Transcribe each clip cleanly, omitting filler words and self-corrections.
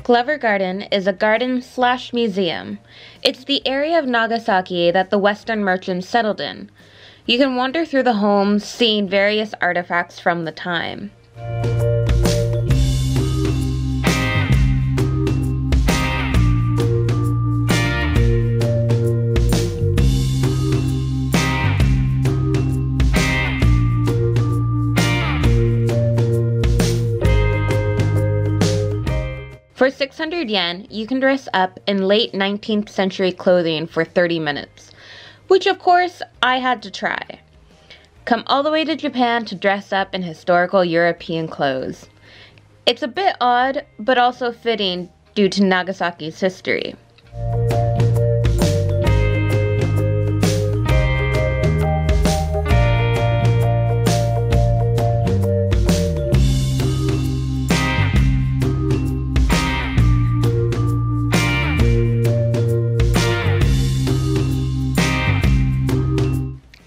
Glover Garden is a garden/museum. It's the area of Nagasaki that the Western merchants settled in. You can wander through the homes, seeing various artifacts from the time. For 600 yen, you can dress up in late 19th century clothing for 30 minutes, which of course I had to try. Come all the way to Japan to dress up in historical European clothes. It's a bit odd, but also fitting due to Nagasaki's history.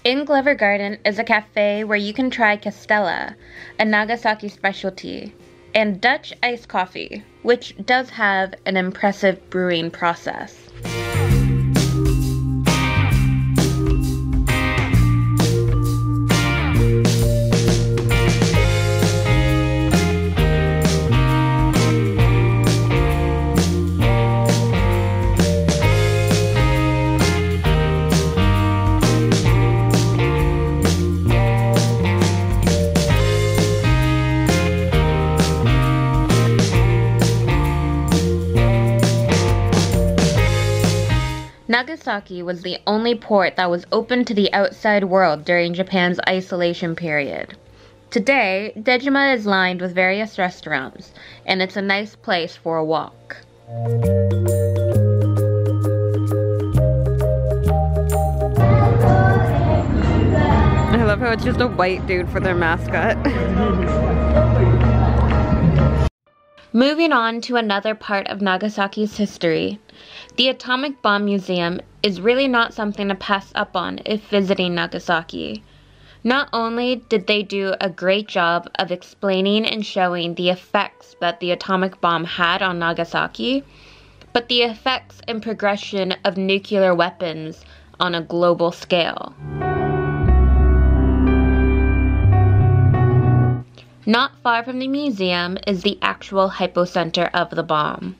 In Glover Garden is a cafe where you can try castella, a Nagasaki specialty, and Dutch iced coffee, which does have an impressive brewing process. Nagasaki was the only port that was open to the outside world during Japan's isolation period. Today, Dejima is lined with various restaurants, and it's a nice place for a walk. I love how it's just a white dude for their mascot. Moving on to another part of Nagasaki's history, the Atomic Bomb Museum is really not something to pass up on if visiting Nagasaki. Not only did they do a great job of explaining and showing the effects that the atomic bomb had on Nagasaki, but the effects and progression of nuclear weapons on a global scale. Not far from the museum is the actual hypocenter of the bomb.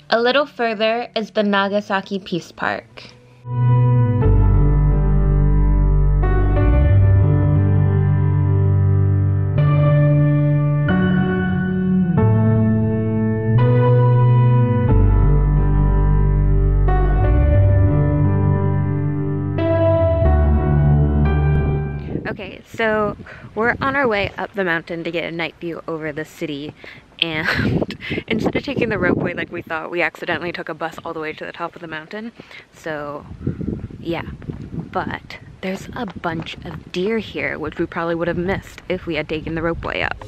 A little further is the Nagasaki Peace Park. Okay, so we're on our way up the mountain to get a night view over the city, and instead of taking the ropeway like we thought, we accidentally took a bus all the way to the top of the mountain. So yeah, but there's a bunch of deer here, which we probably would have missed if we had taken the ropeway up.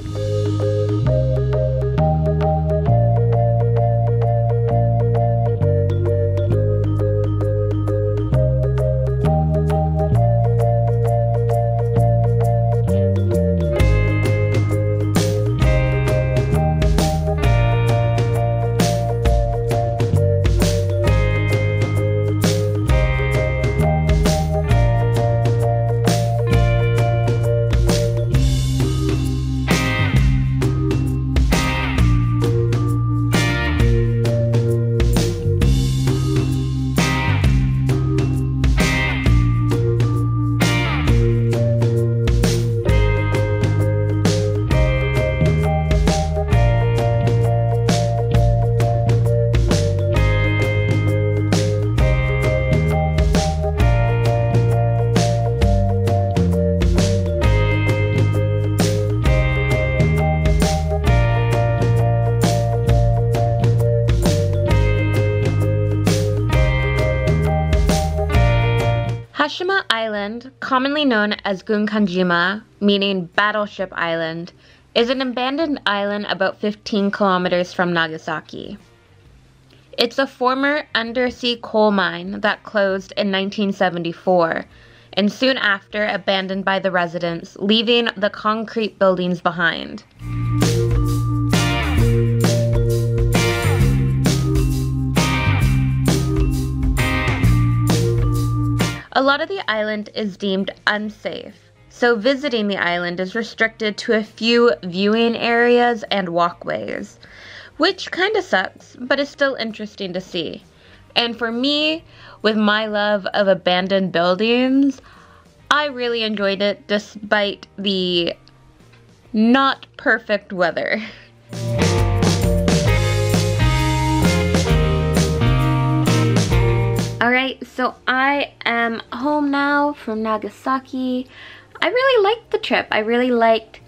Dejima Island, commonly known as Gunkanjima, meaning Battleship Island, is an abandoned island about 15 kilometers from Nagasaki. It's a former undersea coal mine that closed in 1974 and soon after abandoned by the residents, leaving the concrete buildings behind. A lot of the island is deemed unsafe, so visiting the island is restricted to a few viewing areas and walkways, which kinda sucks, but is still interesting to see. And for me, with my love of abandoned buildings, I really enjoyed it despite the not perfect weather. Alright, so I am home now from Nagasaki. I really liked the trip. I really liked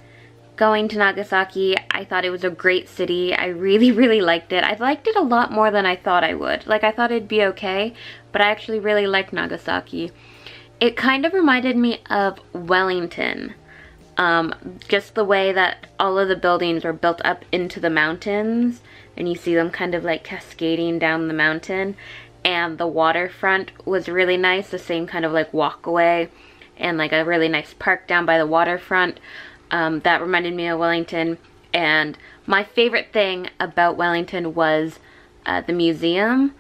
going to Nagasaki. I thought it was a great city. I really liked it. I liked it a lot more than I thought I would. Like, I thought it'd be okay, but I actually really liked Nagasaki. It kind of reminded me of Wellington. Just the way that all of the buildings were built up into the mountains, and you see them kind of like cascading down the mountain. And the waterfront was really nice, the same kind of like walkaway and like a really nice park down by the waterfront. That reminded me of Wellington. And my favorite thing about Wellington was the museum.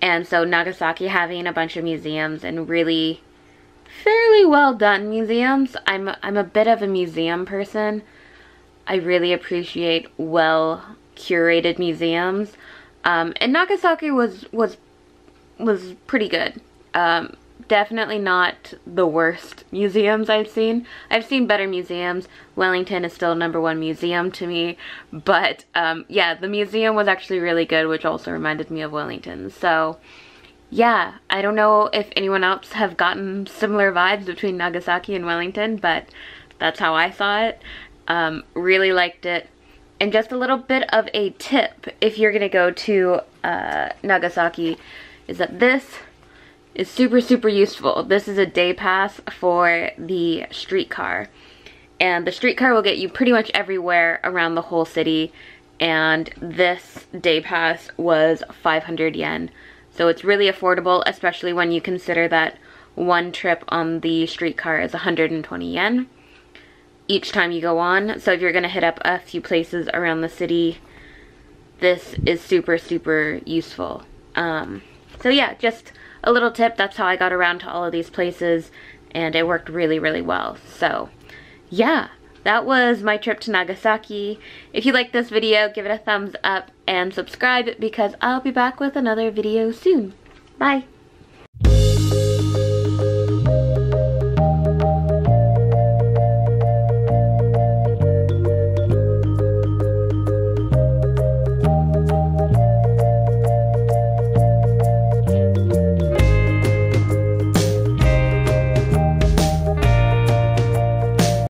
And so Nagasaki having a bunch of museums and really fairly well done museums. I'm a bit of a museum person. I really appreciate well curated museums. And Nagasaki was pretty good. Definitely not the worst museums I've seen. I've seen better museums. Wellington is still #1 museum to me. But yeah, the museum was actually really good, which also reminded me of Wellington. So yeah, I don't know if anyone else have gotten similar vibes between Nagasaki and Wellington, but that's how I saw it. Really liked it. And just a little bit of a tip if you're gonna go to Nagasaki is that this is super useful. This is a day pass for the streetcar. And the streetcar will get you pretty much everywhere around the whole city. And this day pass was 500 yen. So it's really affordable, especially when you consider that one trip on the streetcar is 120 yen each time you go on. So if you're gonna hit up a few places around the city, this is super useful. So yeah, just a little tip. That's how I got around to all of these places, and it worked really well. So yeah, that was my trip to Nagasaki. If you liked this video, give it a thumbs up and subscribe because I'll be back with another video soon. Bye!